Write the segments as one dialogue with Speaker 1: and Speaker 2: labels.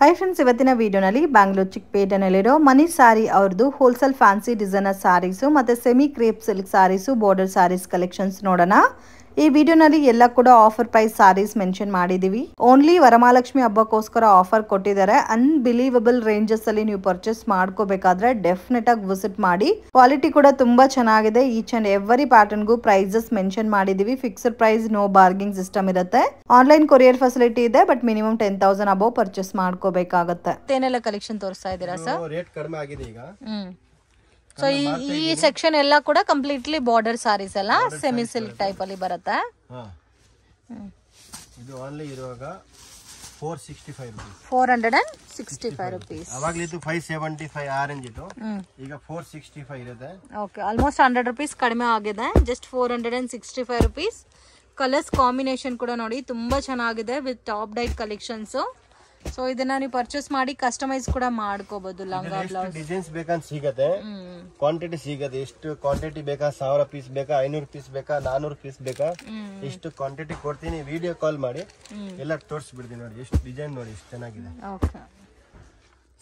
Speaker 1: Hi friends, ಇವತ್ತಿನ ವಿಡಿಯೋನಲ್ಲಿ ಬ್ಯಾಂಗ್ಳೂರ್ ಚಿಕ್ಕಪೇಟೆನಲ್ಲಿರೋ ಮನೀಶ್ ಸಾರಿ ಅವ್ರದ್ದು ಹೋಲ್ಸೇಲ್ ಫ್ಯಾನ್ಸಿ ಡಿಸೈನರ್ ಸಾರೀಸು ಮತ್ತು semi crepe silk saris border saris collections ನೋಡೋಣ. ಈ ವಿಡಿಯೋನಲ್ಲಿ ಎಲ್ಲ ಕೂಡ ಆಫರ್ ಪ್ರೈಸ್ ಸಾರೀಸ್ ಮೆನ್ಷನ್ ಮಾಡಿದೀವಿ. ಓನ್ಲಿ ವರಮಹಾಲಕ್ಷ್ಮಿ ಹಬ್ಬಕ್ಕೋಸ್ಕರ ಆಫರ್ ಕೊಟ್ಟಿದ್ದಾರೆ. ಅನ್ಬಿಲೀವಬಲ್ ರೇಂಜಸ್ ಅಲ್ಲಿ ನೀವು ಪರ್ಚೇಸ್ ಮಾಡ್ಕೋಬೇಕಾದ್ರೆ ಡೆಫಿನೆಟ್ ಆಗಿ ವಿಸಿಟ್ ಮಾಡಿ. ಕ್ವಾಲಿಟಿ ಕೂಡ ತುಂಬಾ ಚೆನ್ನಾಗಿದೆ. ಈಚ್ ಅಂಡ್ ಎವ್ರಿ ಪ್ಯಾಟರ್ನ್ಗೂ ಪ್ರೈಸಸ್ ಮೆನ್ಷನ್ ಮಾಡಿದೀವಿ. Fixed price, no bargaining system ಇರುತ್ತೆ. ಆನ್ಲೈನ್ ಕೊರಿಯರ್ ಫೆಸಿಲಿಟಿ ಇದೆ, ಬಟ್ ಮಿನಿಮಮ್ 10,000 ಅಬೌವ್ ಪರ್ಚೇಸ್ ಮಾಡ್ಕೋಬೇಕಾಗತ್ತೆ. ಏನೆಲ್ಲ ಕಲೆಕ್ಷನ್ ತೋರಿಸ್ತಾ ಇದ್ದೀರಾ ಸರ್?
Speaker 2: ರೇಟ್ ಕಡಿಮೆ ಆಗಿದೆ ಈಗ.
Speaker 1: ಸೊ ಈ ಸೆಕ್ಷನ್ ಎಲ್ಲ ಕೂಡ ಕಂಪ್ಲೀಟ್ಲಿ ಬಾರ್ಡರ್ ಸಾರೀಸ್ ಅಲ್ಲ, ಸೆಮಿ ಸಿಲ್ಕ್ ಟೈಪ್ ಅಲ್ಲಿ ಬರುತ್ತೆ.
Speaker 2: ಇದು ಓನ್ಲಿ ಇರುವಾಗ 465 ರೂಪೀಸ್.
Speaker 1: 465 ರೂಪೀಸ್.
Speaker 2: ಅವಾಗಲೇ ಇದು 575 ಆರೆಂಜ್ ಇತ್ತು, ಈಗ 465 ಇರುತ್ತೆ.
Speaker 1: ಓಕೆ, ಆಲ್ಮೋಸ್ಟ್ 100 ರೂಪೀಸ್ ಕಡಿಮೆ ಆಗಿದೆ. Just 465 rupees. ಕಲರ್ಸ್ ಕಾಂಬಿನೇಷನ್ ಕೂಡ ನೋಡಿ ತುಂಬಾ ಚೆನ್ನಾಗಿದೆ with top dyed collections. So ಇದನ್ನ ನೀವು ಪರ್ಚೇಸ್ ಮಾಡಿ ಕಸ್ಟಮೈಸ್ ಕೂಡ ಮಾಡ್ಕೋಬಹುದು. ಲಂಗಾ ಬ್ಲೌಸ್
Speaker 2: ಡಿಸೈನ್ಸ್ ಬೇಕಂತ ಸಿಗತ್ತೆ, ಕ್ವಾಂಟಿಟಿ ಸಿಗತ್ತೆ. ಎಷ್ಟು ಕ್ವಾಂಟಿಟಿ ಬೇಕಾ? 1000 ಪೀಸ್ ಬೇಕಾ? 500 ಪೀಸ್ ಬೇಕಾ? 400 ಪೀಸ್ ಬೇಕಾ? ಎಷ್ಟು ಕ್ವಾಂಟಿಟಿ ಕೊಡ್ತೀನಿ, ವಿಡಿಯೋ ಕಾಲ್ ಮಾಡಿ ಎಲ್ಲ ತೋರಿಸ್ಬಿಡ್ತೀನಿ. ನೋಡಿ ಎಷ್ಟು ಡಿಸೈನ್, ನೋಡಿ ಎಷ್ಟು ಚೆನ್ನಾಗಿದೆ.
Speaker 1: ಓಕೆ,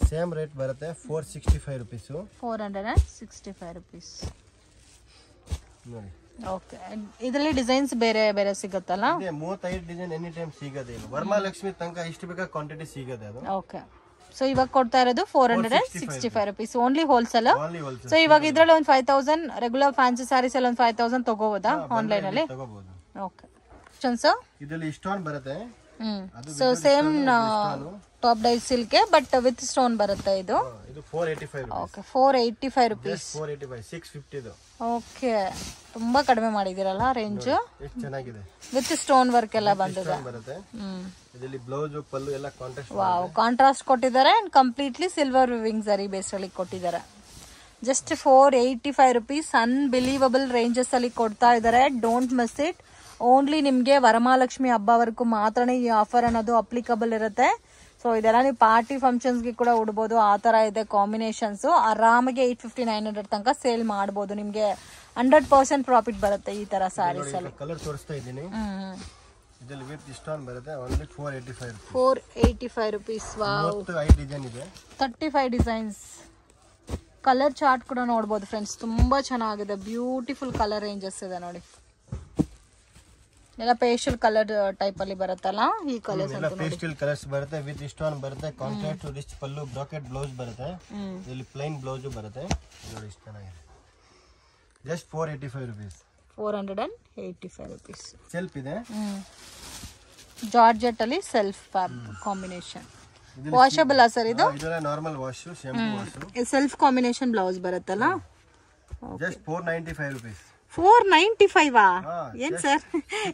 Speaker 2: ಸೇಮ್ ರೇಟ್ ಬರುತ್ತೆ 465 ರೂಪೀಸ್.
Speaker 1: 465 ರೂಪೀಸ್
Speaker 2: ನೋಡಿ.
Speaker 1: ಓಕೆ, ಇದರಲ್ಲಿ ಡಿಸೈನ್ಸ್ ಬೇರೆ ಬೇರೆ ಸಿಗುತ್ತಲ್ಲ?
Speaker 2: 35 ಡಿಸೈನ್ ಎನಿ ಟೈಮ್ ಸಿಗದೆ. ವರಮಹಾಲಕ್ಷ್ಮಿ ತನಕ ಇಷ್ಟು ಬೇಕಾ ಕ್ವಾಂಟಿಟಿ ಸಿಗದೆ ಅದು.
Speaker 1: ಓಕೆ, ಸೊ ಇವಾಗ ಕೊಡ್ತಾ ಇರೋದು 465 ರೂಪೀಸ್ ಓನ್ಲಿ ಹೋಲ್ಸೇಲ್. ಸೊ ಇವಾಗ ಇದ್ರಲ್ಲಿ ಒಂದು 5000 ರೆಗ್ಯುಲರ್ ಫ್ಯಾನ್ಸಿ ಸ್ಯಾರೀಸ್ ಅಲ್ಲಿ ಒಂದು 5000 ತಗೋಬೋದಾ ಆನ್ಲೈನ್ ಅಲ್ಲಿ?
Speaker 2: ತಗೋಬಹುದು.
Speaker 1: ಓಕೆ, ಸರ್
Speaker 2: ಇದರಲ್ಲಿ ಸ್ಟೋನ್ ಬರುತ್ತೆ.
Speaker 1: So same top dye silk but with stone ಬರುತ್ತೆ. ಇದು
Speaker 2: 485.
Speaker 1: Okay, 485 rupees.
Speaker 2: 485 650 ಇದು.
Speaker 1: ಓಕೆ, ತುಂಬಾ ಕಡಿಮೆ ಮಾಡಿದಿರಲ್ಲ ರೇಂಜ್.
Speaker 2: ಎಷ್ಟು ಚೆನ್ನಾಗಿದೆ.
Speaker 1: ವಿತ್ ಸ್ಟೋನ್ ವರ್ಕ್ ಎಲ್ಲ ಬಂದಿದೆ.
Speaker 2: ಬರುತ್ತೆ. ಇದರಲ್ಲಿ ಬ್ಲೌಸ್ ಪಲ್ಲು ಎಲ್ಲ ಕಾಂಟ್ರಾಸ್ಟ್.
Speaker 1: ವಾವ್, ಕಾಂಟ್ರಾಸ್ಟ್ ಕೊಟ್ಟಿದ್ದಾರೆ ಅಂಡ್ ಕಂಪ್ಲೀಟ್ಲಿ ಸಿಲ್ವರ್ ವಿವಿಂಗ್ ಜರಿ ಬೇಸ್ ಅಲ್ಲಿ ಕೊಟ್ಟಿದ್ದಾರೆ. Just 485 rupees. ಅನ್ಬಿಲೀವಬಲ್ ರೇಂಜಸ್ ಅಲ್ಲಿ ಕೊಡ್ತಾ ಇದ್ದಾರೆ. Don't miss it. ಓನ್ಲಿ ನಿಮ್ಗೆ ವರಮಹಾಲಕ್ಷ್ಮಿ ಹಬ್ಬವರೆಗೂ ಮಾತ್ರನೇ ಈ ಆಫರ್ ಅನ್ನೋದು ಅಪ್ಲಿಕಬಲ್ ಇರುತ್ತೆ. ಸೊ ಇದೆಲ್ಲ ನೀವು ಪಾರ್ಟಿ ಫಂಕ್ಷನ್ಸ್ ಗೆ ಕೂಡ ಉಡ್ಬೋದು. ಆ ತರ ಇದೆ ಕಾಂಬಿನೇಷನ್ಸ್. ಆರಾಮಾಗಿ 850-900 ತನಕ ಸೇಲ್ ಮಾಡಬಹುದು. ನಿಮ್ಗೆ 100% ಪ್ರಾಫಿಟ್ ಬರುತ್ತೆ ಈ ತರ ಸಾರೀಸ್ ಅಲ್ಲಿ.
Speaker 2: ಕಲರ್ ತೋರಿಸ್ತಾ ಇದ್ದೀನಿ. ಇದರಲ್ಲಿ ವಿತ್ ಸ್ಟೋನ್ ಬರುತ್ತೆ. Only 485 rupees.
Speaker 1: 485 rupees. Wow,
Speaker 2: 35 design ಇದೆ.
Speaker 1: 35 ಡಿಸೈನ್ಸ್. ಕಲರ್ ಚಾರ್ಟ್ ಕೂಡ ನೋಡಬಹುದು ಫ್ರೆಂಡ್ಸ್. ತುಂಬಾ ಚೆನ್ನಾಗಿದೆ. ಬ್ಯೂಟಿಫುಲ್ ಕಲರ್ ರೇಂಜಸ್ ಇದೆ ನೋಡಿ. ಎಲ್ಲ ಪೇಸ್ಟಲ್ ಕಲರ್ ಟೈಪ್ ಅಲ್ಲಿ ಬರುತ್ತಲ್ಲ ಈ ಕಲರ್ಸ್ ಅಂತ ನೋಡಿ.
Speaker 2: ಪೇಸ್ಟಲ್ ಕಲರ್ಸ್ ಬರುತ್ತೆ, ವಿತ್ ಸ್ಟೋನ್ ಬರುತ್ತೆ, contrast rich pallu, brocade blouse ಬರುತ್ತೆ. ಇಲ್ಲಿ ಪ್ಲೈನ್ ಬ್ಲೌಸ್ ಬರುತ್ತೆ. ನೋಡಿ ಎಷ್ಟು ಚೆನ್ನಾಗಿದೆ. Just 485 rupees.
Speaker 1: 485 ರೂಪೀಸ್.
Speaker 2: ಸೆಲ್ಫ್ ಇದೆ.
Speaker 1: ಜಾರ್ಜೆಟ್ ಅಲ್ಲಿ ಸೆಲ್ಫ್ ಕಾಂಬಿನೇಷನ್. ವಾಷಬಲ್ ಸರ್ ಇದು?
Speaker 2: ಇದೆಲ್ಲ normal wash, shampoo wash.
Speaker 1: Self combination blouse ಬರುತ್ತಲ್ಲ.
Speaker 2: Just 495 rupees.
Speaker 1: 495 ಏನ್ ಸರ್?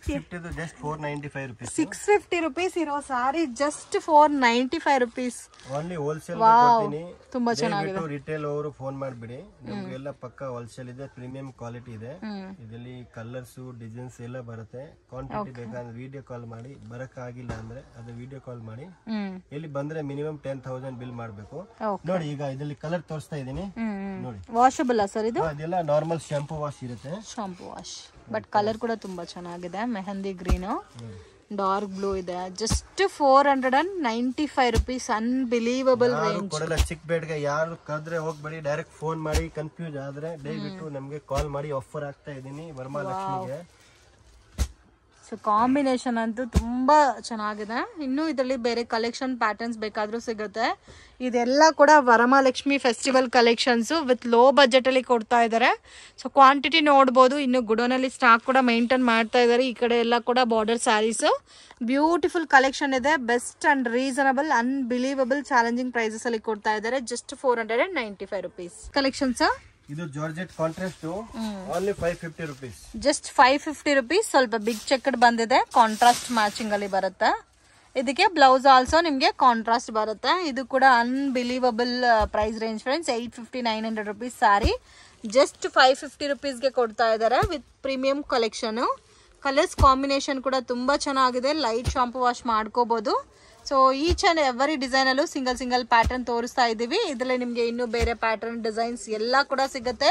Speaker 2: 650
Speaker 1: ರೂಪೀಸ್ ಇರೋ sari just 495 rupees.
Speaker 2: Only wholesale ಕೊಡ್ತೀನಿ.
Speaker 1: ತುಂಬಾ ಚೆನ್ನಾಗಿದೆ.
Speaker 2: ರಿಟೇಲ್ ಅವರು ಫೋನ್ ಮಾಡ್ಬಿಡಿ, ನಮ್ಗೆಲ್ಲ ಪಕ್ಕ ಹೋಲ್ಸೇಲ್ ಇದೆ, ಪ್ರೀಮಿಯಂ ಕ್ವಾಲಿಟಿ ಇದೆ. ಇದರಲ್ಲಿ ಕಲರ್ಸ್ ಡಿಸೈನ್ಸ್ ಎಲ್ಲ ಬರುತ್ತೆ. ಕ್ವಾಂಟಿಟಿ ಬೇಕಾದ್ರೆ ವಿಡಿಯೋ ಕಾಲ್ ಮಾಡಿ. ಬರಕ್ ಆಗಿಲ್ಲ ಅಂದ್ರೆ ಅದು ವಿಡಿಯೋ ಕಾಲ್ ಮಾಡಿ. ಇಲ್ಲಿ ಬಂದ್ರೆ ಮಿನಿಮಮ್ 10,000 ಬಿಲ್ ಮಾಡ್ಬೇಕು. ನೋಡಿ ಈಗ ಇದರಲ್ಲಿ ಕಲರ್ ತೋರಿಸ್ತಾ ಇದೀನಿ ನೋಡಿ.
Speaker 1: ವಾಷಬಲ್ ಸರ್ ಇದು?
Speaker 2: ಅದೆಲ್ಲ ನಾರ್ಮಲ್ ಶಾಂಪೂ ವಾಶ್ ಇರುತ್ತೆ.
Speaker 1: ಶಾಂಪೂ ವಾಶ್, ಬಟ್ ಕಲರ್ ಕೂಡ ತುಂಬಾ ಚೆನ್ನಾಗಿದೆ. ಮೆಹಂದಿ ಗ್ರೀನ್, ಡಾರ್ಕ್ ಬ್ಲೂ ಇದೆ. Just 495 rupees. Unbelievable range.
Speaker 2: ಚಿಕ್ಕ ಬೇಡ್ಗೆ ಯಾರು ಕದ್ರೆ ಹೋಗ್ಬೇಡಿ, ಡೈರೆಕ್ಟ್ ಫೋನ್ ಮಾಡಿ. ಕನ್ಫ್ಯೂಸ್ ಆದ್ರೆ ದಯವಿಟ್ಟು ನಮ್ಗೆ ಕಾಲ್ ಮಾಡಿ. ಆಫರ್ ಆಗ್ತಾ ಇದೀನಿ ವರಮಹಾಲಕ್ಷ್ಮಿಗೆ. ಸೊ ಕಾಂಬಿನೇಷನ್ ಅಂತೂ ತುಂಬಾ ಚೆನ್ನಾಗಿದೆ. ಇನ್ನು ಇದರಲ್ಲಿ ಬೇರೆ ಕಲೆಕ್ಷನ್ ಪ್ಯಾಟರ್ನ್ಸ್ ಬೇಕಾದ್ರೂ ಸಿಗುತ್ತೆ. ಇದೆಲ್ಲ ಕೂಡ Varamahalakshmi festival collections with low budget ಅಲ್ಲಿ ಕೊಡ್ತಾ ಇದ್ದಾರೆ. ಸೊ ಕ್ವಾಂಟಿಟಿ ನೋಡ್ಬೋದು. ಇನ್ನು ಗುಡೋನಲ್ಲಿ ಸ್ಟಾಕ್ ಕೂಡ ಮೇಂಟೈನ್ ಮಾಡ್ತಾ ಇದ್ದಾರೆ. ಈ ಕಡೆ ಎಲ್ಲ ಕೂಡ ಬಾರ್ಡರ್ ಸ್ಯಾರೀಸ್. ಬ್ಯೂಟಿಫುಲ್ ಕಲೆಕ್ಷನ್ ಇದೆ. Best and reasonable, unbelievable, challenging prices ಅಲ್ಲಿ ಕೊಡ್ತಾ ಇದ್ದಾರೆ. Just 495 rupees. ಕಲೆಕ್ಷನ್ಸ್ ಇದು georgette contrast only 550 rupees.
Speaker 1: Just 550 rupees. ಸ್ವಲ್ಪ ಬಿಗ್ ಚೆಕ್ಡ್ ಬಂದಿದೆ. ಕಾಂಟ್ರಾಸ್ಟ್ ಮ್ಯಾಚಿಂಗ್ ಅಲ್ಲಿ ಬರುತ್ತೆ. ಇದಕ್ಕೆ ಬ್ಲೌಸ್ ಆಲ್ಸೋ ನಿಮ್ಗೆ ಕಾಂಟ್ರಾಸ್ಟ್ ಬರುತ್ತೆ. ಇದು ಕೂಡ unbelievable price range friends. 850-900 rupees sari just 550 ರೂಪೀಸ್ಗೆ ಕೊಡ್ತಾ ಇದ್ದಾರೆ with premium collection. Colours combination ಕೂಡ ತುಂಬಾ ಚೆನ್ನಾಗಿದೆ. ಲೈಟ್ ಶಾಂಪೂ ವಾಶ್ ಮಾಡ್ಕೋಬಹುದು. So each and every design ಅಲ್ಲೂ ಸಿಂಗಲ್ ಪ್ಯಾಟರ್ನ್ ತೋರಿಸ್ತಾ ಇದೀವಿ. ಇದರಲ್ಲಿ ನಿಮ್ಗೆ ಇನ್ನೂ ಬೇರೆ ಪ್ಯಾಟರ್ನ್ ಡಿಸೈನ್ಸ್ ಎಲ್ಲ ಕೂಡ ಸಿಗುತ್ತೆ.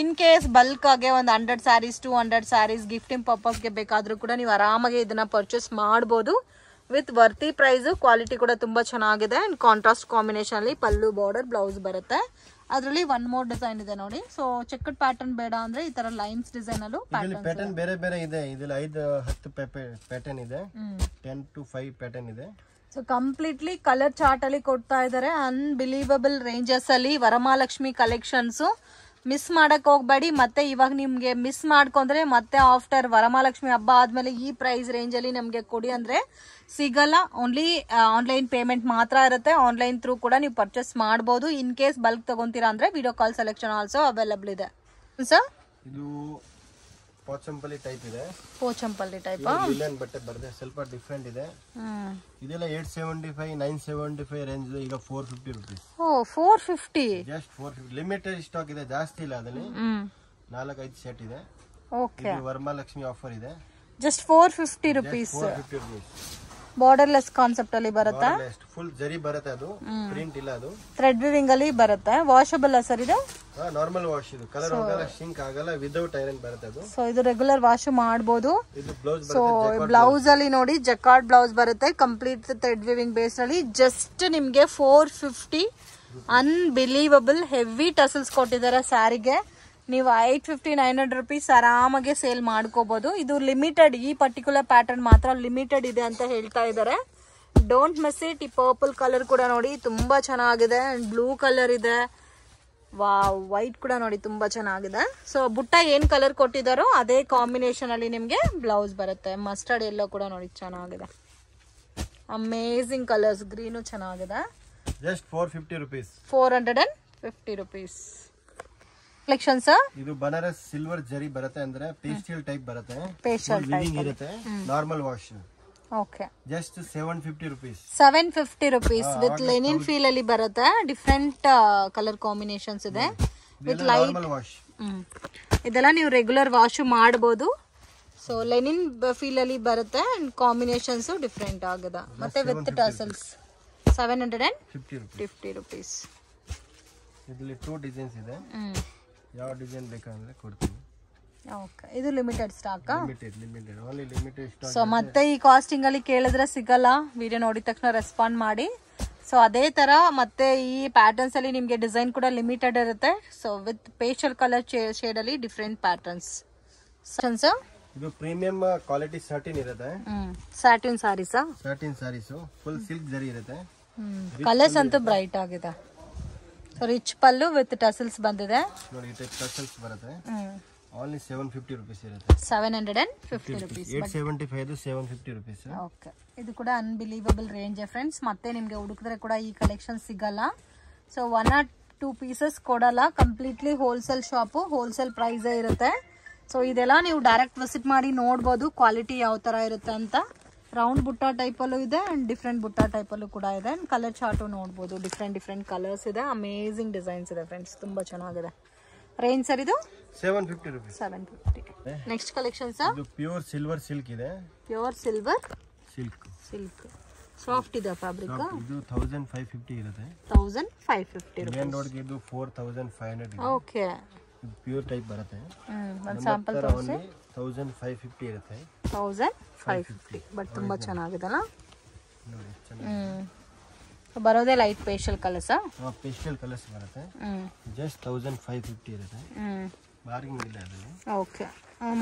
Speaker 1: ಇನ್ ಕೇಸ್ ಬಲ್ಕ್ ಆಗಿ ಒಂದು 100 ಸ್ಯಾರೀಸ್ 200 ಸ್ಯಾರೀಸ್ ಗಿಫ್ಟಿಂಗ್ ಪರ್ಪಸ್ಗೆ ಬೇಕಾದ್ರೂ ಕೂಡ ನೀವು ಆರಾಮಾಗಿ ಇದನ್ನ ಪರ್ಚೇಸ್ ಮಾಡ್ಬೋದು. With ವರ್ತಿ price. ಕ್ವಾಲಿಟಿ ಕೂಡ ತುಂಬಾ ಚೆನ್ನಾಗಿದೆ. ಅಂಡ್ ಕಾಂಟ್ರಾಸ್ಟ್ ಕಾಂಬಿನೇಷನ್ ಅಲ್ಲಿ ಪಲ್ಲು ಬಾರ್ಡರ್ ಬ್ಲೌಸ್ ಬರುತ್ತೆ. ಅದರಲ್ಲಿ ಒನ್ ಮೋರ್ ಡಿಸೈನ್ ಇದೆ ನೋಡಿ. ಸೊ ಚೆಕ್ಡ್ ಪ್ಯಾಟರ್ನ್ ಬೇಡ ಅಂದ್ರೆ ಈ ತರ ಲೈನ್ಸ್ ಡಿಸೈನ್ ಅಲ್ಲೂ
Speaker 2: ಪ್ಯಾಟರ್ನ್ ಬೇರೆ ಬೇರೆ ಇದೆ. ಇದರಲ್ಲಿ 5-10 ಪ್ಯಾಟರ್ನ್ ಇದೆ, 10 to 5 ಪ್ಯಾಟರ್ನ್ ಇದೆ.
Speaker 1: ಸೊ ಕಂಪ್ಲೀಟ್ಲಿ ಕಲರ್ ಚಾರ್ಟ್ ಅಲ್ಲಿ ಕೊಡ್ತಾ ಇದಾರೆ. ಅನ್ಬಿಲೀವಬಲ್ ರೇಂಜಸ್ ಅಲ್ಲಿ ವರಮಹಾಲಕ್ಷ್ಮಿ ಕಲೆಕ್ಷನ್ಸ್. ಮಿಸ್ ಮಾಡಕ್ ಹೋಗ್ಬೇಡಿ. ಮತ್ತೆ ಇವಾಗ ನಿಮ್ಗೆ ಮಿಸ್ ಮಾಡ್ಕೊಂಡ್ರೆ ಮತ್ತೆ ಆಫ್ಟರ್ ವರಮಹಾಲಕ್ಷ್ಮಿ ಹಬ್ಬ ಆದ್ಮೇಲೆ ಈ ಪ್ರೈಸ್ ರೇಂಜ್ ಅಲ್ಲಿ ನಮ್ಗೆ ಕೊಡಿ ಅಂದ್ರೆ ಸಿಗಲ್ಲ. ಓನ್ಲಿ ಆನ್ಲೈನ್ ಪೇಮೆಂಟ್ ಮಾತ್ರ ಇರುತ್ತೆ. ಆನ್ಲೈನ್ ಥ್ರೂ ಕೂಡ ನೀವು ಪರ್ಚೇಸ್ ಮಾಡಬಹುದು. ಇನ್ ಕೇಸ್ ಬಲ್ಕ್ ತಗೊಂತೀರಾ ಅಂದ್ರೆ video call selection also available ಇದೆ ಸರ್.
Speaker 2: ಇದು ಪೋಚಂಪಲ್ಲಿ ಟೈಪ್ ಇದೆ.
Speaker 1: ಪೋಚಂಪಲ್ಲಿ ಟೈಪ್
Speaker 2: ವಿಲನ್ ಬಟ್ಟೆ ಬರುತ್ತೆ, ಸ್ವಲ್ಪ ಡಿಫರೆಂಟ್ ಇದೆ. ಇದೆಲ್ಲ 875 975 ರೇಂಜ್. ಈಗ 450 rupees.
Speaker 1: ಓ 450,
Speaker 2: ಜಸ್ಟ್ 450. ಲಿಮಿಟೆಡ್ ಸ್ಟಾಕ್ ಇದೆ, ಜಾಸ್ತಿ ಇಲ್ಲ. ಅದರಲ್ಲಿ 4-5 ಸೆಟ್ ಇದೆ.
Speaker 1: ಓಕೆ,
Speaker 2: ಇದು ವರಮಹಾಲಕ್ಷ್ಮಿ ಆಫರ್ ಇದೆ.
Speaker 1: Just 450 rupees. ಬಾರ್ಡರ್ಲೆಸ್ ಕಾನ್ಸೆಪ್ಟ್ ಅಲ್ಲಿ ಬರುತ್ತೆ.
Speaker 2: ಫುಲ್ ಜರಿ ಬರುತ್ತೆ, ಅದು ಪ್ರಿಂಟ್ ಇಲ್ಲ. ಅದು
Speaker 1: ಥ್ರೆಡ್ ವಿವಿಂಗ್ ಅಲ್ಲಿ ಬರುತ್ತೆ. ವಾಷಬಲ್ ಸರ್ ಇದು?
Speaker 2: Normal wash. ಇದು ಕಲರ್ ಹೋಗಲ್ಲ, ಶಿಂಕ್ ಆಗಲ್ಲ, ವಿದೌಟ್ ಐರನ್ ಬರುತ್ತೆ ಅದು.
Speaker 1: ಸೊ ಇದು ರೆಗ್ಯುಲರ್ ವಾಶ್ ಮಾಡಬಹುದು.
Speaker 2: ಇದು ಬ್ಲೌಸ್
Speaker 1: ಸೊ ಬ್ಲೌಸ್ ಅಲ್ಲಿ ನೋಡಿ ಜಕಾರ್ಡ್ ಬ್ಲೌಸ್ ಬರುತ್ತೆ. ಕಂಪ್ಲೀಟ್ ಥ್ರೆಡ್ ವಿವಿಂಗ್ ಬೇಸ್ ಅಲ್ಲಿ ಜಸ್ಟ್ ನಿಮ್ಗೆ 450. ಅನ್ಬಿಲೀವಬಲ್ ಹೆವಿ ಟಸಲ್ಸ್ ಕೊಟ್ಟಿದ್ದಾರೆ ಸ್ಯಾರಿಗೆ. ನೀವು 850-900 rupees ಆರಾಮಾಗಿ ಸೇಲ್ ಮಾಡ್ಕೋಬಹುದು. ಇದು ಲಿಮಿಟೆಡ್, ಈ ಪರ್ಟಿಕ್ಯುಲರ್ ಪ್ಯಾಟರ್ನ್ ಮಾತ್ರ ಲಿಮಿಟೆಡ್ ಇದೆ ಅಂತ ಹೇಳ್ತಾ ಇದ್ದಾರೆ. Don't miss it. ಈ ಪರ್ಪಲ್ ಕಲರ್ ಕೂಡ ನೋಡಿ ತುಂಬಾ ಚೆನ್ನಾಗಿದೆ. ಅಂಡ್ ಬ್ಲೂ ಕಲರ್ ಇದೆ. ವಾವ್, ವೈಟ್ ಕೂಡ ನೋಡಿ ತುಂಬಾ ಚೆನ್ನಾಗಿದೆ. ಸೊ ಬುಟ್ಟ ಏನ್ ಕಲರ್ ಕೊಟ್ಟಿದಾರೋ ಅದೇ ಕಾಂಬಿನೇಷನ್ ಅಲ್ಲಿ ನಿಮ್ಗೆ ಬ್ಲೌಸ್ ಬರುತ್ತೆ. ಮಸ್ಟರ್ಡ್ ಎಲ್ಲೋ ಕೂಡ ನೋಡಿ ಚೆನ್ನಾಗಿದೆ. Amazing colours. ಗ್ರೀನು ಚೆನ್ನಾಗಿದೆ.
Speaker 2: Just 450 rupees.
Speaker 1: 450 rupees. Collection sir.
Speaker 2: ಇದು ಬನಾರಸ್ ಸಿಲ್ವರ್ ಜರಿ ಬರುತ್ತೆ, ಅಂದ್ರೆ ಪೇಸ್ಟಲ್ ಟೈಪ್ ಬರುತ್ತೆ.
Speaker 1: ಪೇಸ್ಟಲ್ ಟೈಪ್
Speaker 2: ಇರುತ್ತೆ. Normal wash.
Speaker 1: Okay,
Speaker 2: just 750 rupees.
Speaker 1: 750 rupees with Lenin feel ಅಲ್ಲಿ ಬರುತ್ತೆ. ಡಿಫರೆಂಟ್ ಕಲರ್ ಕಾಂಬಿನೇಷನ್ಸ್ ಇದೆ ವಿತ್ ಲೈಟ್
Speaker 2: ವಾಶ್.
Speaker 1: ಇದೆಲ್ಲ ನೀವು ರೆಗ್ಯುಲರ್ ವಾಶ್ ಮಾಡಬಹುದು. ಸೊ ಲೆನಿನ್ ಫೀಲ್ ಅಲ್ಲಿ ಬರುತ್ತೆ. ಅಂಡ್ ಕಾಂಬಿನೇಷನ್ಸ್ ಡಿಫರೆಂಟ್ ಆಗಿದೆ. ಮತ್ತೆ ವಿತ್ ಟಸಲ್ಸ್ 750 rupees.
Speaker 2: ಇದರಲ್ಲಿ 2 ಡಿಸೈನ್ಸ್ ಇದೆ. ಯಾವ ಡಿಸೈನ್ ಬೇಕಂದ್ರೆ ಕೊಡ್ತೀನಿ.
Speaker 1: ಓಕೆ, ಇದು limited stock.
Speaker 2: Limited only limited stock.
Speaker 1: So ಮತ್ತೆ ಈ ಕಾಸ್ಟಿಂಗ್ ಅಲ್ಲಿ ಕೇಳಿದ್ರೆ ಸಿಗಲ್ಲ. ವಿಡಿಯೋ ನೋಡಿದ ತಕ್ಷಣ ರೆಸ್ಪಾಂಡ್ ಮಾಡಿ. ಸೊ ಅದೇ ತರ ಮತ್ತೆ ಈ ಪ್ಯಾಟರ್ನ್ಸ್ ಅಲ್ಲಿ ನಿಮ್ಗೆ ಡಿಸೈನ್ ಕೂಡ ಲಿಮಿಟೆಡ್ ಇರುತ್ತೆ. So with pastel colour shade ಅಲ್ಲಿ ಡಿಫರೆಂಟ್ ಪ್ಯಾಟರ್ನ್ಸ್.
Speaker 2: ಇದು ಪ್ರೀಮಿಯಂ ಕ್ವಾಲಿಟಿ ಸಾಟಿನ್ ಇರುತ್ತೆ.
Speaker 1: Satin sarees.
Speaker 2: Satin sarees full silk zari ಇರುತ್ತೆ.
Speaker 1: ಕಲರ್ಸ್ ಅಂತೂ ಬ್ರೈಟ್ ಆಗಿದೆ. So rich pallu with tassels ಬಂದಿದೆ
Speaker 2: ನೋಡಿ. ಈ ಟೈಪ್ ಟಸಲ್ಸ್ ಬರುತ್ತೆ. ಓನ್ಲಿ 750 rupees ಇರುತ್ತೆ.
Speaker 1: 750 rupees.
Speaker 2: 875 750 rupees.
Speaker 1: ಓಕೆ, ಇದು ಕೂಡ ಅನ್ಬಿಲೀವಬಲ್ ರೇಂಜ್ ಫ್ರೆಂಡ್ಸ್. ಮತ್ತೆ ನಿಮ್ಗೆ ಹುಡುಕಿದ್ರೆ ಕೂಡ ಈ ಕಲೆಕ್ಷನ್ ಸಿಗಲ್ಲ. ಸೊ 1 or 2 pieces ಕೊಡಲ್ಲ. Completely wholesale shop, wholesale price ಇರುತ್ತೆ. ಸೊ ಇದೆಲ್ಲ ನೀವು ಡೈರೆಕ್ಟ್ ವಿಸಿಟ್ ಮಾಡಿ ನೋಡ್ಬೋದು ಕ್ವಾಲಿಟಿ ಯಾವ ತರ ಇರುತ್ತೆ ಅಂತ. ರೌಂಡ್ ಬುಟ್ಟ ಟೈಪ್ ಅಲ್ಲೂ ಇದೆ ಅಂಡ್ ಡಿಫ್ರೆಂಟ್ ಬುಟ್ಟ ಟೈಪ್ ಅಲ್ಲೂ ಕೂಡ ಇದೆ. ಅಂಡ್ ಕಲರ್ ಚಾರ್ಟು ನೋಡ್ಬೋದು. ಡಿಫ್ರೆಂಟ್ ಕಲರ್ಸ್ ಇದೆ. ಅಮೇಜಿಂಗ್ ಡಿಸೈನ್ಸ್ ಇದೆ ಫ್ರೆಂಡ್ಸ್. ತುಂಬಾ ಚೆನ್ನಾಗಿದೆ. ರೇಂಜ್ ಸರ್ ಇದು
Speaker 2: 750 rupees.
Speaker 1: 750. Next collection sir.
Speaker 2: ಇದು ಪ್ಯೂರ್ ಸಿಲ್ವರ್ ಸಿಲ್ಕ್ ಇದೆ.
Speaker 1: ಪ್ಯೂರ್ ಸಿಲ್ವರ್
Speaker 2: ಸಿಲ್ಕ್
Speaker 1: ಸಾಫ್ಟ್ ಇದೆ ಫ್ಯಾಬ್ರಿಕ್.
Speaker 2: ಇದು 1550 ಇರುತ್ತೆ.
Speaker 1: 1550
Speaker 2: ಮೇನ್ ರೋಡ್ ಗೆ ಇದು 4500 ಇದೆ.
Speaker 1: ಓಕೆ,
Speaker 2: ಪ್ಯೂರ್ ಟೈಪ್ ಬರುತ್ತೆ.
Speaker 1: ಒಂದು ಸ್ಯಾಂಪಲ್ ತೋರಿಸಿ.
Speaker 2: 1550 ಇರುತ್ತೆ.
Speaker 1: 1550 ಬಟ್ ತುಂಬಾ ಚೆನ್ನಾಗಿದೆಲ್ಲ. ಬರೋದೇ light pastel colours.
Speaker 2: Pastel colours ಬರುತ್ತೆ. ಜಸ್ಟ್ 1550 ಇರುತ್ತೆ. ಬಾರ್ಗಿಂಗ್ ಇಲ್ಲ ಅದರಲ್ಲಿ. ಓಕೆ,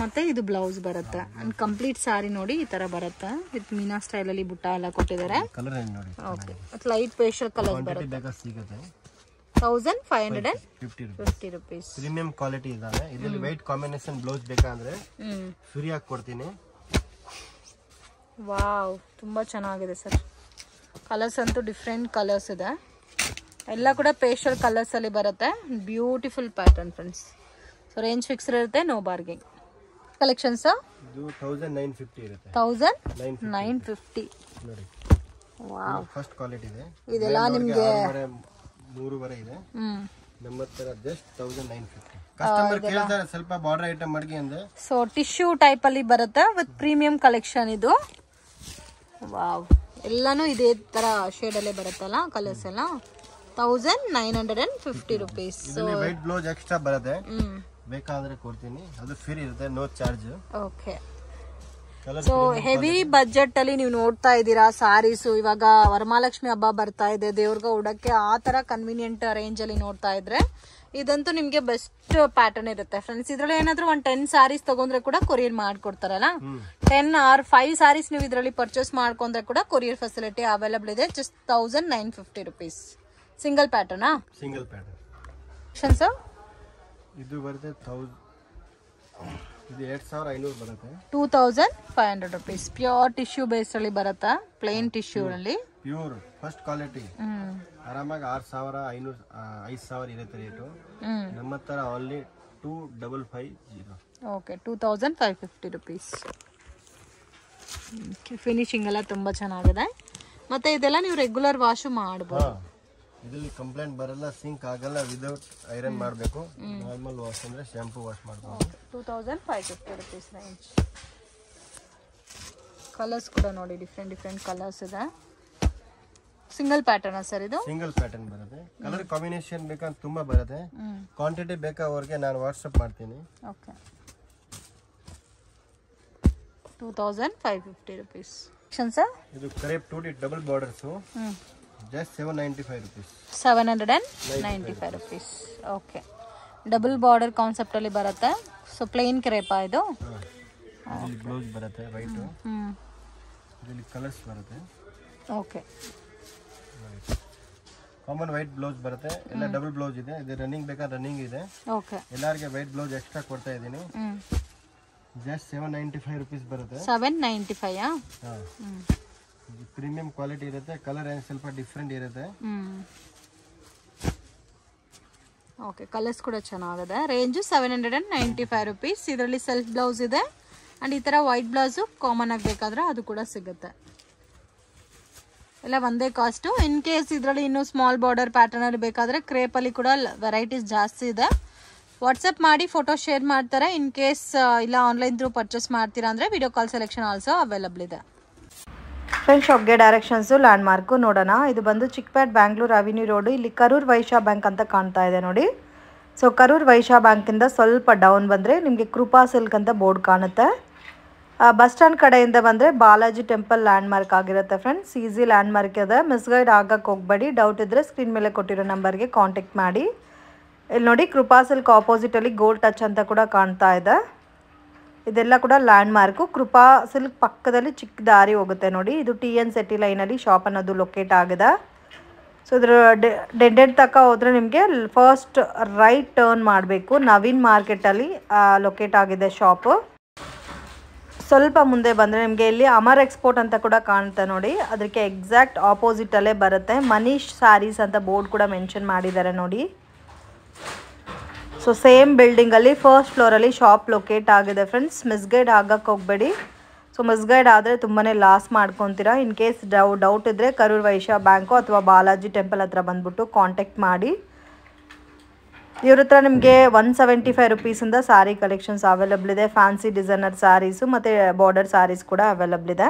Speaker 1: ಮತ್ತೆ ಇದು ಬ್ಲೌಸ್ ಬರುತ್ತೆ. ಅಂಡ್ ಕಂಪ್ಲೀಟ್ ಸಾರಿ ನೋಡಿ ಈ ತರ ಬರುತ್ತೆ. ವಿತ್ ಮೀನಾ ಸ್ಟೈಲ್ ಅಲ್ಲಿ ಬುಟ್ಟ ಎಲ್ಲ ಕೊಟ್ಟಿದ್ದಾರೆ.
Speaker 2: ಕಲರ್ ನೋಡಿ.
Speaker 1: ಓಕೆ, ಲೈಟ್ ಪೇಸ್ಟಲ್ ಕಲರ್ ಬರುತ್ತೆ.
Speaker 2: ಸಿಗುತ್ತೆ.
Speaker 1: 1550 rupees.
Speaker 2: ಪ್ರೀಮಿಯಂ ಕ್ವಾಲಿಟಿ ಇದಾವೆ. ಇದರಲ್ಲಿ ವೈಟ್ ಕಾಂಬಿನೇಷನ್ ಬ್ಲೌಸ್ ಬೇಕಂದ್ರೆ ಫ್ರೀ ಆಗಿ ಕೊಡ್ತೀನಿ.
Speaker 1: ವಾವ್, ತುಂಬಾ ಚೆನ್ನಾಗಿದೆ ಸರ್. ಕಲರ್ಸ್ ಅಂತೂ ಡಿಫ್ರೆಂಟ್ ಕಲರ್ಸ್ ಇದೆ. ಎಲ್ಲ ಕೂಡ ಪೇಸ್ಟಲ್ ಕಲರ್ಸ್ ಅಲ್ಲಿ ಬರುತ್ತೆ. Beautiful pattern friends. So range fix ಇರುತ್ತೆ, ನೋ ಬಾರ್ಗಿಂಗ್. ಕಲೆಕ್ಷನ್ಸ್
Speaker 2: ಇದು 1950 ಇರುತ್ತೆ.
Speaker 1: 1950
Speaker 2: ನೋಡಿ.
Speaker 1: ವಾವ್,
Speaker 2: ಫಸ್ಟ್ ಕ್ವಾಲಿಟಿ ಇದೆ.
Speaker 1: ಇದೆಲ್ಲ ನಿಮಗೆ
Speaker 2: 3 ಇದೆ. ನಮ್ಮ ಹತ್ರ ಜಸ್ಟ್ 1950. ಕಸ್ಟಮರ್ ಕೇಳ್ತಾರೆ ಸ್ವಲ್ಪ ಬಾರ್ಡರ್ ಐಟಮ್ ಮಾಡಿ ಅಂದ್ರೆ.
Speaker 1: ಸೊ ಟಿಶ್ಯೂ ಟೈಪ್ ಅಲ್ಲಿ ಬರುತ್ತೆ ವಿತ್ ಪ್ರೀಮಿಯಂ ಕಲೆಕ್ಷನ್ ಇದು. ವಾವ್, ಎಲ್ಲಾನು ಇದೇ ತರ ಶೇಡ್ ಅಲ್ಲೇ ಬರುತ್ತಲ್ಲ ಕಲರ್ಸ್ ಎಲ್ಲ. 1950 rupees.
Speaker 2: ಇದರಲ್ಲಿ ವೈಟ್ ಬ್ಲೌಸ್ ಎಕ್ಸ್ಟ್ರಾ ಬರುತ್ತೆ. ಬೇಕಾದ್ರೆ ಕೊಡ್ತೀನಿ, ಅದು ಫ್ರೀ ಇರುತ್ತೆ, no charge.
Speaker 1: Okay, so heavy budget ಅಲ್ಲಿ ನೀವು ನೋಡ್ತಾ ಇದ್ದೀರಾ ಸಾರೀಸು. ಇವಾಗ ವರಮಹಾಲಕ್ಷ್ಮಿ ಹಬ್ಬ ಬರ್ತಾ ಇದೆ, ದೇವ್ರಿಗೆ ಉಡಕ್ಕೆ ಆ ತರ ಕನ್ವೀನಿಯಂಟ್ ರೇಂಜ್ ಅಲ್ಲಿ ನೋಡ್ತಾ ಇದ್ರೆ ಇದಂತೂ ನಿಮ್ಗೆ ಬೆಸ್ಟ್ ಪ್ಯಾಟರ್ನ್ ಇರುತ್ತೆ ಫ್ರೆಂಡ್ಸ್. ಇದ್ರಲ್ಲಿ ಏನಾದ್ರೂ 10 ಸಾರೀಸ್ ತಗೊಂಡ್ರೆ ಕೂಡ ಕೊರಿಯರ್ ಮಾಡ್ಕೊಡ್ತಾರಲ್ಲ, 10 or 5 ಸಾರೀಸ್ ನೀವು ಇದರಲ್ಲಿ ಪರ್ಚೇಸ್ ಮಾಡ್ಕೊಂಡ್ರೆ ಕೂಡ ಕೊರಿಯರ್ ಫೆಸಿಲಿಟಿ ಅವೈಲಬಲ್ ಇದೆ. ಜಸ್ಟ್ 1950 rupees ಸಿಂಗಲ್ ಪ್ಯಾಟರ್ನಾ?
Speaker 2: ಸಿಂಗಲ್ ಪ್ಯಾಟರ್ನ್
Speaker 1: ಸರ್
Speaker 2: ಇದು ಬರುತ್ತೆ ಇದು 2500 ಬರುತ್ತೆ.
Speaker 1: 2500 rupees ಪ್ಯೂರ್ ಟಿಶ್ಯೂ ಬೇಸ್ ಅಲ್ಲಿ ಬರುತ್ತಾ? ಪ್ಲೇನ್ ಟಿಶ್ಯೂ ಅಲ್ಲಿ
Speaker 2: ಪ್ಯೂರ್ ಫಸ್ಟ್ ಕ್ವಾಲಿಟಿ. ಆರಾಮಾಗಿ 6500 5000 ಇರುತ್ತೆ ರೇಟು. ನಮ್ಮ ಹತ್ರ ಓನ್ಲಿ 2550.
Speaker 1: Okay 2550 rupees. ಫಿನಿಶಿಂಗ್ ಎಲ್ಲ ತುಂಬಾ ಚೆನ್ನಾಗಿದೆ. ಮತ್ತೆ ಇದೆಲ್ಲ ನೀವು ರೆಗ್ಯುಲರ್ ವಾಶ್ ಮಾಡಬಹುದು.
Speaker 2: ಇದರಲ್ಲಿ ಕಂಪ್ಲೇಂಟ್ ಬರಲ್ಲ, ಸಿಂಕ್ ಆಗಲ್ಲ, ವಿದೌಟ್ ಐರನ್ ಮಾಡಬೇಕು. ನಾರ್ಮಲ್ ವಾಶ್ ಅಂದ್ರೆ ಶಾಂಪೂ ವಾಶ್ ಮಾಡಬಹುದು.
Speaker 1: 2550 rupees ರೇಂಜ್. ಕಲರ್ಸ್ ಕೂಡ ನೋಡಿ, ಡಿಫ್ರೆಂಟ್ ಕಲರ್ಸ್ ಇದೆ. ಸಿಂಗಲ್ ಪ್ಯಾಟರ್ನ್ ಸರ್ ಇದು? ಸಿಂಗಲ್ ಪ್ಯಾಟರ್ನ್ ಬರುತ್ತೆ.
Speaker 2: ಕಲರ್ ಕಾಂಬಿನೇಷನ್ ಬೇಕಂತ ತುಂಬಾ ಬರುತ್ತೆ. ಕ್ವಾಂಟಿಟಿ ಬೇಕಾ ಅವ್ರಿಗೆ ನಾನು ವಾಟ್ಸ್ಆಪ್ ಮಾಡ್ತೀನಿ.
Speaker 1: Okay 2550 rupees. ಸರ್
Speaker 2: ಇದು crepe 2D double borders. Just 795 rupees.
Speaker 1: 795 rupees. Okay double border concept ಅಲ್ಲಿ ಬರುತ್ತೆ. ಸೊ ಪ್ಲೇನ್ ಕ್ರೇಪ್ ಇದು.
Speaker 2: ಇಲ್ಲಿ ಬ್ಲೌಸ್ ಬರುತ್ತೆ ವೈಟ್. ಇಲ್ಲಿ ಕಲರ್ಸ್ ಬರುತ್ತೆ.
Speaker 1: ಓಕೆ
Speaker 2: ಕಾಮನ್ ವೈಟ್ ಬ್ಲೌಸ್ ಬರುತ್ತೆ. ಎಲ್ಲ ಡಬಲ್ ಬ್ಲೌಸ್ ಇದೆ. ಇದು ರನ್ನಿಂಗ್ ಬೇಕಾ ರನ್ನಿಂಗ್ ಇದೆ.
Speaker 1: ಓಕೆ
Speaker 2: ಎಲ್ಲರಿಗೆ ವೈಟ್ ಬ್ಲೌಸ್ ಎಕ್ಸ್ಟ್ರಾ ಕೊಡ್ತಾ ಇದ್ದೀನಿ. ಜಸ್ಟ್ 795 rupees ಬರುತ್ತೆ.
Speaker 1: 795
Speaker 2: ಹಾ. ಪ್ರೀಮಿಯಂ ಕ್ವಾಲಿಟಿ ಇರುತ್ತೆ. ಕಲರ್ ಏನು ಸ್ವಲ್ಪ ಡಿಫ್ರೆಂಟ್ ಇರುತ್ತೆ.
Speaker 1: ಓಕೆ ಕಲರ್ಸ್ ಕೂಡ ಚೆನ್ನಾಗಿದೆ. Range 795 rupees. ಇದರಲ್ಲಿ ಸೆಲ್ಫ್ ಬ್ಲೌಸ್ ಇದೆ ಅಂಡ್ ಈ ತರ ವೈಟ್ ಬ್ಲೌಸ್ ಕಾಮನ್ ಆಗಿ ಬೇಕಾದ್ರೆ ಅದು ಕೂಡ ಸಿಗುತ್ತೆ. ಎಲ್ಲ ಒಂದೇ ಕಾಸ್ಟ್. ಇನ್ ಕೇಸ್ ಇದರಲ್ಲಿ ಇನ್ನೂ ಸ್ಮಾಲ್ ಬಾರ್ಡರ್ ಪ್ಯಾಟರ್ನ್ ಅಲ್ಲಿ ಬೇಕಾದ್ರೆ ಕ್ರೇಪ್ ಅಲ್ಲಿ ಕೂಡ ವೆರೈಟೀಸ್ ಜಾಸ್ತಿ ಇದೆ. ವಾಟ್ಸಪ್ ಮಾಡಿ ಫೋಟೋ ಶೇರ್ ಮಾಡ್ತಾರೆ. ಇನ್ ಕೇಸ್ ಇಲ್ಲ ಆನ್ಲೈನ್ ಥ್ರೂ ಪರ್ಚೇಸ್ ಮಾಡ್ತೀರಾ ಅಂದ್ರೆ video call selection also available ಇದೆ. ಫ್ರೆಂಡ್ ಶಾಪ್ಗೆ ಡೈರೆಕ್ಷನ್ಸು ಲ್ಯಾಂಡ್ ಮಾರ್ಕು ನೋಡೋಣ. ಇದು ಬಂದು ಚಿಕ್ಕಪೇಟ್ ಬ್ಯಾಂಗ್ಳೂರ್ ಅವೆನ್ಯೂ ರೋಡ್. ಇಲ್ಲಿ ಕರೂರ್ ವೈಶ್ಯ ಬ್ಯಾಂಕ್ ಅಂತ ಕಾಣ್ತಾ ಇದೆ ನೋಡಿ. ಸೊ ಕರೂರ್ ವೈಶ್ಯ ಬ್ಯಾಂಕಿಂದ ಸ್ವಲ್ಪ ಡೌನ್ ಬಂದರೆ ನಿಮಗೆ ಕೃಪಾ ಸಿಲ್ಕ್ ಅಂತ ಬೋರ್ಡ್ ಕಾಣುತ್ತೆ. ಬಸ್ ಸ್ಟ್ಯಾಂಡ್ ಕಡೆಯಿಂದ ಬಂದರೆ ಬಾಲಾಜಿ ಟೆಂಪಲ್ ಲ್ಯಾಂಡ್ ಮಾರ್ಕ್ ಆಗಿರುತ್ತೆ ಫ್ರೆಂಡ್ಸ್. ಈಸಿ ಲ್ಯಾಂಡ್ ಮಾರ್ಕ್ ಇದೆ. ಮಿಸ್ಗೈಡ್ ಆಗಕ್ಕೆ ಹೋಗಬೇಡಿ. ಡೌಟ್ ಇದ್ದರೆ ಸ್ಕ್ರೀನ್ ಮೇಲೆ ಕೊಟ್ಟಿರೋ ನಂಬರ್ಗೆ ಕಾಂಟ್ಯಾಕ್ಟ್ ಮಾಡಿ. ಇಲ್ಲಿ ನೋಡಿ ಕೃಪಾ ಸಿಲ್ಕ್ ಆಪೋಸಿಟಲ್ಲಿ ಗೋಲ್ಡ್ ಟಚ್ ಅಂತ ಕೂಡ ಕಾಣ್ತಾ ಇದೆ. ಇದೆಲ್ಲ ಕೂಡ ಲ್ಯಾಂಡ್ ಮಾರ್ಕು. ಕೃಪಾ ಸಿಲ್ಕ್ ಪಕ್ಕದಲ್ಲಿ ಚಿಕ್ಕ ದಾರಿ ಹೋಗುತ್ತೆ ನೋಡಿ. ಇದು TN ಸಿಟಿ ಲೈನಲ್ಲಿ ಶಾಪ್ ಅನ್ನೋದು ಲೊಕೇಟ್ ಆಗಿದೆ. ಸೊ ಇದ್ರ ಡೆಡ್ ತನಕ ಹೋದರೆ ನಿಮಗೆ ಫಸ್ಟ್ ರೈಟ್ ಟರ್ನ್ ಮಾಡಬೇಕು. ನವೀನ್ ಮಾರ್ಕೆಟಲ್ಲಿ ಲೊಕೇಟ್ ಆಗಿದೆ ಶಾಪು. ಸ್ವಲ್ಪ ಮುಂದೆ ಬಂದರೆ ನಿಮಗೆ ಇಲ್ಲಿ ಅಮರ್ ಎಕ್ಸ್ಪೋರ್ಟ್ ಅಂತ ಕೂಡ ಕಾಣುತ್ತೆ ನೋಡಿ. ಅದಕ್ಕೆ ಎಕ್ಸಾಕ್ಟ್ ಆಪೋಸಿಟಲ್ಲೇ ಬರುತ್ತೆ. ಮನೀಶ್ ಸ್ಯಾರೀಸ್ ಅಂತ ಬೋರ್ಡ್ ಕೂಡ ಮೆನ್ಷನ್ ಮಾಡಿದ್ದಾರೆ ನೋಡಿ. ಸೊ ಸೇಮ್ ಬಿಲ್ಡಿಂಗಲ್ಲಿ ಫಸ್ಟ್ ಫ್ಲೋರಲ್ಲಿ ಶಾಪ್ ಲೊಕೇಟ್ ಆಗಿದೆ ಫ್ರೆಂಡ್ಸ್. ಮಿಸ್ಗೈಡ್ ಆಗಕ್ಕೆ ಹೋಗಬೇಡಿ. ಸೊ ಮಿಸ್ಗೈಡ್ ಆದರೆ ತುಂಬಾ ಲಾಸ್ ಮಾಡ್ಕೊತೀರಾ. ಇನ್ ಕೇಸ್ ಡೌಟ್ ಇದ್ದರೆ ಕರೂರ್ ವೈಶ್ಯ ಬ್ಯಾಂಕು ಅಥವಾ ಬಾಲಾಜಿ ಟೆಂಪಲ್ ಹತ್ರ ಬಂದುಬಿಟ್ಟು ಕಾಂಟ್ಯಾಕ್ಟ್ ಮಾಡಿ. ಇವ್ರ ಹತ್ರ ನಿಮಗೆ 175 rupeesಯಿಂದ ಸ್ಯಾರಿ ಕಲೆಕ್ಷನ್ಸ್ ಅವೈಲಬಲ್ ಇದೆ. ಫ್ಯಾನ್ಸಿ ಡಿಸೈನರ್ ಸ್ಯಾರೀಸು ಮತ್ತು ಬಾರ್ಡರ್ ಸ್ಯಾರೀಸ್ ಕೂಡ ಅವೈಲಬಲ್ ಇದೆ.